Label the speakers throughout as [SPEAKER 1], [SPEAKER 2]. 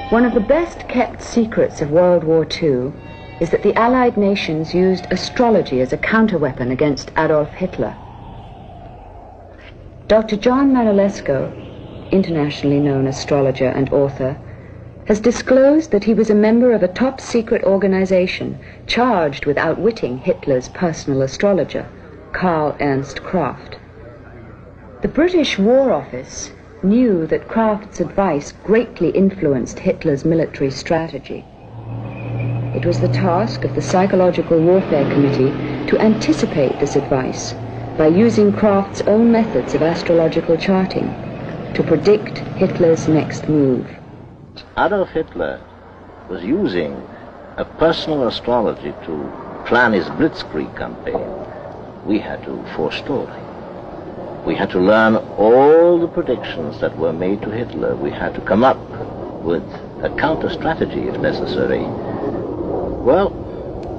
[SPEAKER 1] One of the best kept secrets of World War II is that the Allied nations used astrology as a counterweapon against Adolf Hitler. Dr. John Marilesco, internationally known astrologer and author, has disclosed that he was a member of a top-secret organization charged with outwitting Hitler's personal astrologer, Karl Ernst Kraft. The British War Office knew that Kraft's advice greatly influenced Hitler's military strategy. It was the task of the Psychological Warfare Committee to anticipate this advice by using Kraft's own methods of astrological charting to predict Hitler's next move.
[SPEAKER 2] Adolf Hitler was using a personal astrology to plan his blitzkrieg campaign. We had to forestall him. We had to learn all the predictions that were made to Hitler. We had to come up with a counter-strategy if necessary. Well,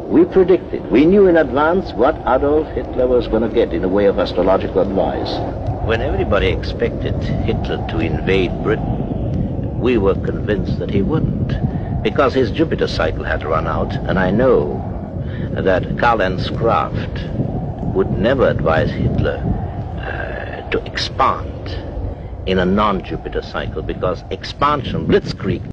[SPEAKER 2] we predicted. We knew in advance what Adolf Hitler was going to get in the way of astrological advice. When everybody expected Hitler to invade Britain, we were convinced that he wouldn't, because his Jupiter cycle had run out, and I know that Karl Ernst Kraft would never advise Hitler to expand in a non-Jupiter cycle, because expansion, blitzkrieg,